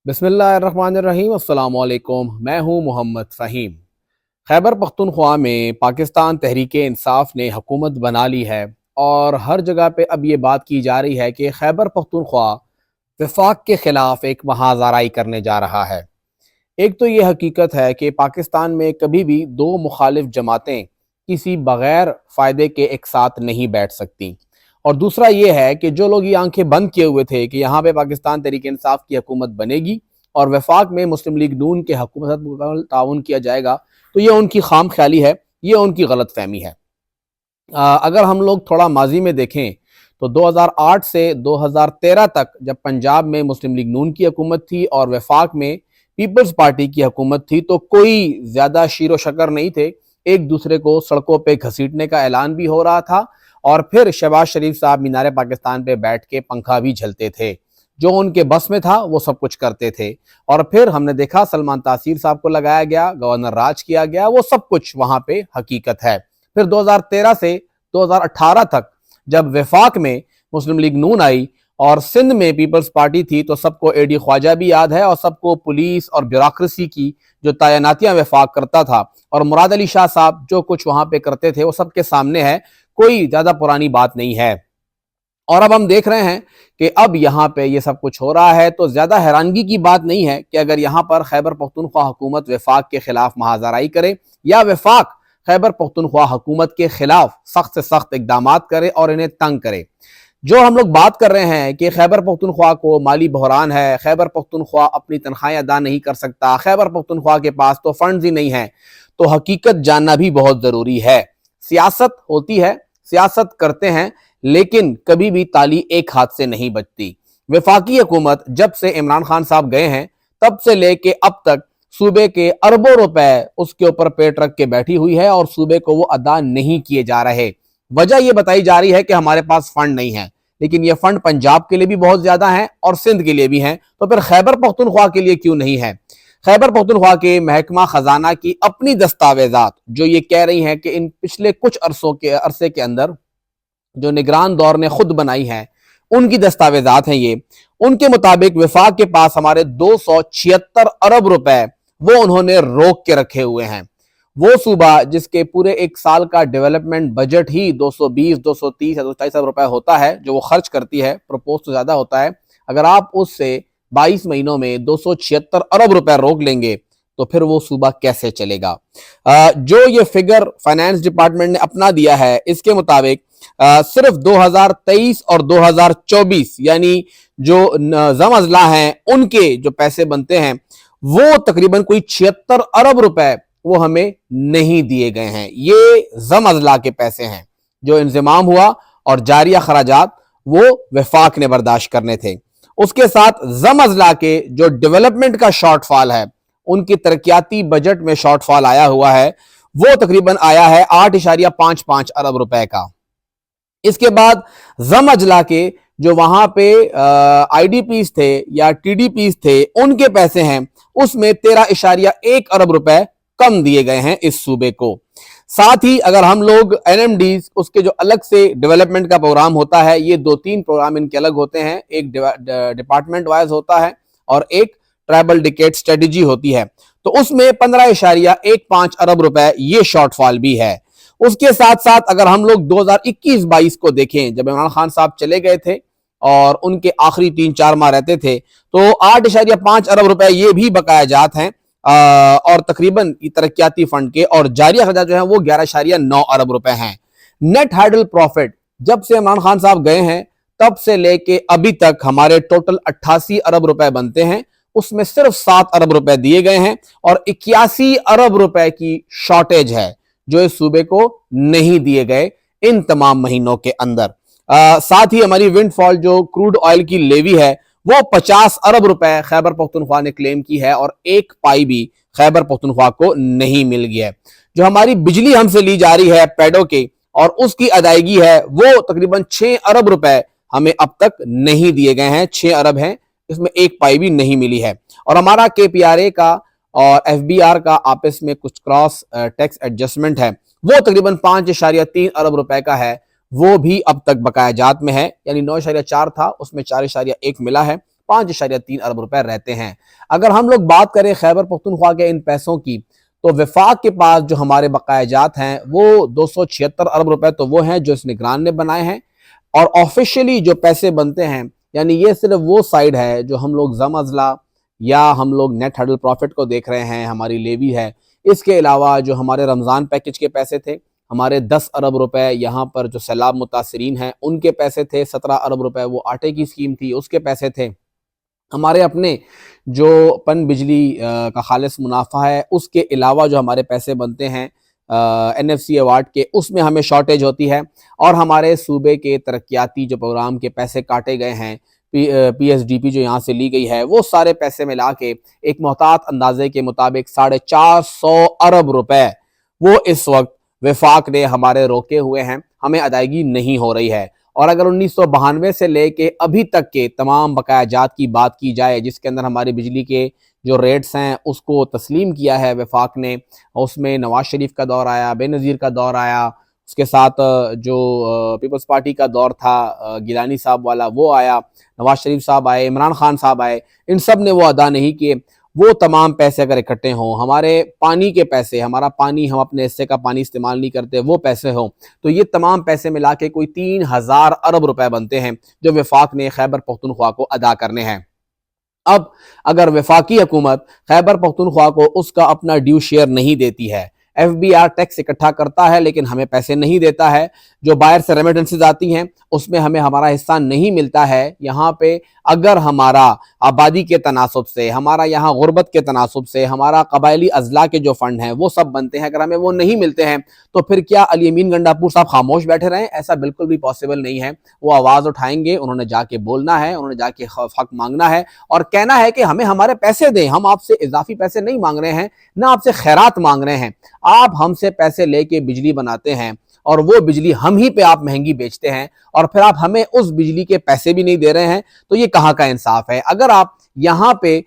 बिस्मिल्लाहिर्रहमानिर्रहीम। अस्सलाम वालेकुम। मैं हूँ मोहम्मद फ़हीम। खैबर पख्तूनख्वा में पाकिस्तान तहरीक इंसाफ ने हुकूमत बना ली है और हर जगह पे अब ये बात की जा रही है कि खैबर पख्तूनख्वा वफाक के ख़िलाफ़ एक महाज़राई करने जा रहा है। एक तो ये हकीकत है कि पाकिस्तान में कभी भी दो मुखालिफ जमातें किसी बग़ैर फ़ायदे के एक साथ नहीं बैठ सकती, और दूसरा ये है कि जो लोग ये आंखें बंद किए हुए थे कि यहाँ पे पाकिस्तान तहरीक इंसाफ की हुकूमत बनेगी और वफाक में मुस्लिम लीग नून के हुकूमत ताउन किया जाएगा, तो ये उनकी खाम ख्याली है, ये उनकी गलत फहमी है। अगर हम लोग थोड़ा माजी में देखें तो 2008 से 2013 तक जब पंजाब में मुस्लिम लीग नून की हुकूमत थी और वफाक में पीपल्स पार्टी की हुकूमत थी, तो कोई ज़्यादा शीरो शकर नहीं थे। एक दूसरे को सड़कों पे घसीटने का ऐलान भी हो रहा था और फिर शहबाज शरीफ साहब मीनार पाकिस्तान पे बैठ के पंखा भी झलते थे। जो उनके बस में था वो सब कुछ करते थे। और फिर हमने देखा सलमान तासीर साहब को लगाया गया, गवर्नर राज किया गया, वो सब कुछ वहां पे हकीकत है। फिर 2013 से 2018 तक जब वफाक में मुस्लिम लीग नून आई और सिंध में पीपल्स पार्टी थी, तो सबको एडी ख्वाजा भी याद है और सबको पुलिस और ब्यूरोक्रेसी की जो तैनातियां वफाक करता था और मुराद अली शाह साहब जो कुछ वहां पे करते थे वो सबके सामने है, कोई ज्यादा पुरानी बात नहीं है। और अब हम देख रहे हैं कि अब यहाँ पे ये सब कुछ हो रहा है, तो ज्यादा हैरानगी की बात नहीं है कि अगर यहाँ पर खैबर पख्तूनख्वा हुकूमत वफाक के खिलाफ महाजराई करे या वफाक खैबर पख्तूनख्वा हुकूमत के खिलाफ सख्त से सख्त इकदाम करे और इन्हें तंग करे। जो हम लोग बात कर रहे हैं कि खैबर पख्तूनख्वा को माली बहरान है, खैबर पख्तूनख्वा अपनी तनख्वाहें अदा नहीं कर सकता, खैबर पख्तूनख्वा के पास तो फंड्स ही नहीं है, तो हकीकत जानना भी बहुत जरूरी है। सियासत होती है, सियासत करते हैं, लेकिन कभी भी ताली एक हाथ से नहीं बजती। वफाकी हुकूमत जब से इमरान खान साहब गए हैं तब से लेके अब तक सूबे के अरबों रुपए उसके ऊपर पेट रख के बैठी हुई है और सूबे को वो अदा नहीं किए जा रहे। वजह यह बताई जा रही है कि हमारे पास फंड नहीं है, लेकिन ये फंड पंजाब के लिए भी बहुत ज्यादा है और सिंध के लिए भी है, तो फिर खैबर पख्तूनख्वा के लिए क्यों नहीं है? खैबर पख्तूनख्वा के महकमा खजाना की अपनी दस्तावेजात जो ये कह रही हैं कि इन पिछले कुछ अरसे के अंदर जो निगरान दौर ने खुद बनाई है, उनकी दस्तावेजात हैं ये, उनके मुताबिक वफाक के पास हमारे 276 अरब रुपए वो उन्होंने रोक के रखे हुए हैं। वो सूबा जिसके पूरे एक साल का डेवलपमेंट बजट ही 220, 230 या 240 अरब रुपए होता है जो वो खर्च करती है, प्रपोज तो ज्यादा होता है, अगर आप उससे 22 महीनों में 276 अरब रुपए रोक लेंगे तो फिर वो सूबा कैसे चलेगा? जो ये फिगर फाइनेंस डिपार्टमेंट ने अपना दिया है, इसके मुताबिक सिर्फ 2023 और 2024 यानी जो जम अजला हैं उनके जो पैसे बनते हैं वो तकरीबन कोई 76 अरब रुपए वो हमें नहीं दिए गए हैं। ये जम अजला के पैसे हैं जो इंतजाम हुआ और जारिया खराजात वो वफाक ने बर्दाश्त करने थे। उसके साथ जम अजला के जो डेवलपमेंट का शॉर्टफॉल है, उनकी तरक्याती बजट में शॉर्टफॉल आया हुआ है, वो तकरीबन आया है 8.55 अरब रुपए का। इसके बाद जम अजला के जो वहां पे आईडीपीज थे या टीडीपीज थे उनके पैसे हैं, उसमें 13.1 अरब रुपए कम दिए गए हैं इस सूबे को। साथ ही अगर हम लोग एनएमडीज उसके जो अलग से डेवलपमेंट का प्रोग्राम होता है, ये 2-3 प्रोग्राम इनके अलग होते हैं, एक डिपार्टमेंट वाइज होता है और एक ट्राइबल डिकेट स्ट्रेटेजी होती है, तो उसमें 15.15 अरब रुपए ये शॉर्टफॉल भी है। उसके साथ साथ अगर हम लोग 2021-22 को देखें, जब इमरान खान साहब चले गए थे और उनके आखिरी 3-4 माह रहते थे, तो 8.5 अरब रुपए ये भी बकाया जात हैं और तकरीबन तरक्याती फंड के, और जारी खर्चा जो है वो 11.9 अरब रुपए हैं। नेट हाइडल प्रॉफिट जब से इमरान खान साहब गए हैं तब से लेके अभी तक हमारे टोटल 88 अरब रुपए बनते हैं, उसमें सिर्फ 7 अरब रुपए दिए गए हैं और 81 अरब रुपए की शॉर्टेज है जो इस सूबे को नहीं दिए गए इन तमाम महीनों के अंदर। साथ ही हमारी विंडफॉल जो क्रूड ऑयल की लेवी है वो 50 अरब रुपए खैबर पख्तूनख्वा ने क्लेम की है और एक पाई भी खैबर पख्तूनख्वा को नहीं मिल गया। जो हमारी बिजली हमसे ली जा रही है पैडो के और उसकी अदायगी है वो तकरीबन 6 अरब रुपए हमें अब तक नहीं दिए गए हैं, 6 अरब हैं, इसमें एक पाई भी नहीं मिली है। और हमारा केपीआरए का और एफबीआर का आपस में कुछ क्रॉस टैक्स एडजस्टमेंट है, वो तकरीबन 5.3 अरब रुपए का है, वो भी अब तक बकाया जात में है, यानी 9.4 था उसमें 4.1 मिला है, 5.3 ارب روپے رہتے ہیں۔ اگر ہم لوگ بات کریں خیبر پختونخوا کے ان پیسوں کی تو وفاق کے پاس جو ہمارے بقایا جات ہیں وہ 276 ارب روپے تو وہ ہیں جو اس نگران نے بنائے ہیں، اور آفیشلی جو پیسے بنتے ہیں یعنی یہ صرف وہ سائیڈ ہے جو ہم لوگ زم ازلا یا ہم لوگ نیٹ ہڈل پروفٹ کو دیکھ رہے ہیں، ہماری لیوی ہے۔ اس کے علاوہ جو ہمارے رمضان پیکج کے پیسے تھے، ہمارے 10 ارب روپے یہاں پر جو سیلاب متاثرین ہیں ان کے پیسے تھے، 17 ارب روپے وہ آٹے کی اسکیم تھی اس کے پیسے تھے، ہمارے اپنے جو پن بجلی کا خالص منافع ہے اس کے علاوہ جو ہمارے پیسے بنتے ہیں NFC ایوارڈ کے، اس میں ہمیں شارٹیج ہوتی ہے، اور ہمارے صوبے کے ترقیاتی جو پروگرام کے پیسے کاٹے گئے ہیں، PSDP جو یہاں سے لی گئی ہے، وہ سارے پیسے ملا کے ایک محتاط اندازے کے مطابق 450 ارب روپے وہ اس وقت وفاق نے ہمارے روکے ہوئے ہیں، ہمیں ادائیگی نہیں ہو رہی ہے۔ اور اگر 1992 سے لے کے ابھی تک کے تمام بقایا جات کی بات کی جائے، جس کے اندر ہماری بجلی کے جو ریٹس ہیں اس کو تسلیم کیا ہے وفاق نے، اس میں نواز شریف کا دور آیا، بے نظیر کا دور آیا، اس کے ساتھ جو پیپلز پارٹی کا دور تھا گیلانی صاحب والا وہ آیا، نواز شریف صاحب آئے، عمران خان صاحب آئے، ان سب نے وہ ادا نہیں کیے۔ وہ تمام پیسے اگر اکٹھے ہوں، ہمارے پانی کے پیسے، ہمارا پانی ہم اپنے حصے کا پانی استعمال نہیں کرتے، وہ پیسے ہوں، تو یہ تمام پیسے ملا کے کوئی 3000 ارب روپے بنتے ہیں جو وفاق نے خیبر پختونخوا کو ادا کرنے ہیں۔ اب اگر وفاقی حکومت خیبر پختونخوا کو اس کا اپنا ڈیو شیئر نہیں دیتی ہے، FBR ٹیکس اکٹھا کرتا ہے لیکن ہمیں پیسے نہیں دیتا ہے، جو باہر سے ریمیٹنسز آتی ہیں اس میں ہمیں ہمارا حصہ نہیں ملتا ہے، یہاں پہ اگر ہمارا آبادی کے تناسب سے، ہمارا یہاں غربت کے تناسب سے، ہمارا قبائلی اضلاع کے جو فنڈ ہیں وہ سب بنتے ہیں، اگر ہمیں وہ نہیں ملتے ہیں تو پھر کیا علی امین گنڈاپور صاحب خاموش بیٹھے رہیں؟ ایسا بالکل بھی پاسبل نہیں ہے۔ وہ آواز اٹھائیں گے، انہوں نے جا کے بولنا ہے، انہوں نے جا کے حق مانگنا ہے اور کہنا ہے کہ ہمیں ہمارے پیسے دیں، ہم آپ سے اضافی پیسے نہیں مانگ رہے ہیں، نہ آپ سے خیرات مانگ رہے ہیں، آپ ہم سے پیسے لے کے بجلی بناتے ہیں اور وہ بجلی ہم ہی پہ آپ مہنگی بیچتے ہیں، اور پھر آپ ہمیں اس بجلی کے پیسے بھی نہیں دے رہے ہیں، تو یہ کہاں کا انصاف ہے؟ اگر آپ یہاں پہ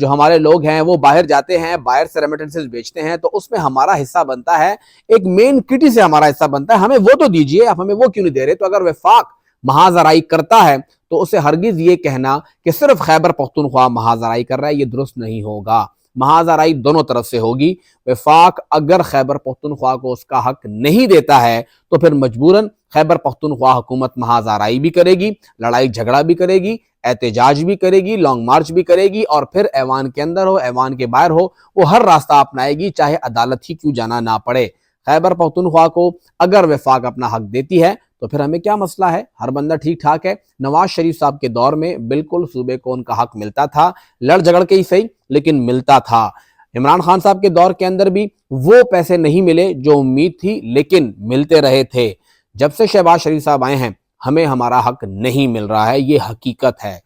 جو ہمارے لوگ ہیں وہ باہر جاتے ہیں، باہر سے ریمیٹنسز بیچتے ہیں، تو اس میں ہمارا حصہ بنتا ہے، ایک مین کٹی سے ہمارا حصہ بنتا ہے، ہمیں وہ تو دیجئے، آپ ہمیں وہ کیوں نہیں دے رہے؟ تو اگر وفاق محاذرائی کرتا ہے تو اسے ہرگز یہ کہنا کہ صرف خیبر پختونخوا محاذرائی کر رہا ہے، یہ درست نہیں ہوگا۔ محاذرائی دونوں طرف سے ہوگی۔ وفاق اگر خیبر پختونخوا کو اس کا حق نہیں دیتا ہے تو پھر مجبوراً خیبر پختونخوا حکومت محاذرائی بھی کرے گی، لڑائی جھگڑا بھی کرے گی، احتجاج بھی کرے گی، لانگ مارچ بھی کرے گی، اور پھر ایوان کے اندر ہو، ایوان کے باہر ہو، وہ ہر راستہ اپنائے گی، چاہے عدالت ہی کیوں جانا نہ پڑے۔ خیبر پختونخوا کو اگر وفاق اپنا حق دیتی ہے تو پھر ہمیں کیا مسئلہ ہے؟ ہر بندہ ٹھیک ٹھاک ہے۔ نواز شریف صاحب کے دور میں بالکل صوبے کو ان کا حق ملتا تھا، لڑ جھگڑ کے ہی صحیح لیکن ملتا تھا۔ عمران خان صاحب کے دور کے اندر بھی وہ پیسے نہیں ملے جو امید تھی لیکن ملتے رہے تھے۔ جب سے شہباز شریف صاحب آئے ہیں ہمیں ہمارا حق نہیں مل رہا ہے، یہ حقیقت ہے۔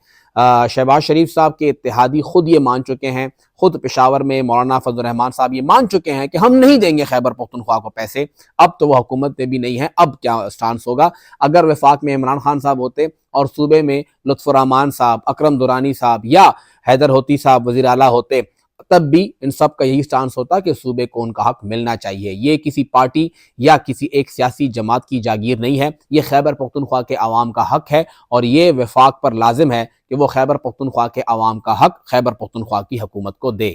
شہباز شریف صاحب کے اتحادی خود یہ مان چکے ہیں، خود پشاور میں مولانا فضل الرحمان صاحب یہ مان چکے ہیں کہ ہم نہیں دیں گے خیبر پختونخوا کو پیسے۔ اب تو وہ حکومت میں بھی نہیں ہے، اب کیا سٹانس ہوگا؟ اگر وفاق میں عمران خان صاحب ہوتے اور صوبے میں لطف الرحمان صاحب، اکرم درانی صاحب یا حیدر ہوتی صاحب وزیر اعلیٰ ہوتے، تب بھی ان سب کا یہی سٹانس ہوتا کہ صوبے کو ان کا حق ملنا چاہیے۔ یہ کسی پارٹی یا کسی ایک سیاسی جماعت کی جاگیر نہیں ہے، یہ خیبر پختونخوا کے عوام کا حق ہے، اور یہ وفاق پر لازم ہے کہ وہ خیبر پختونخوا کے عوام کا حق خیبر پختونخوا کی حکومت کو دے۔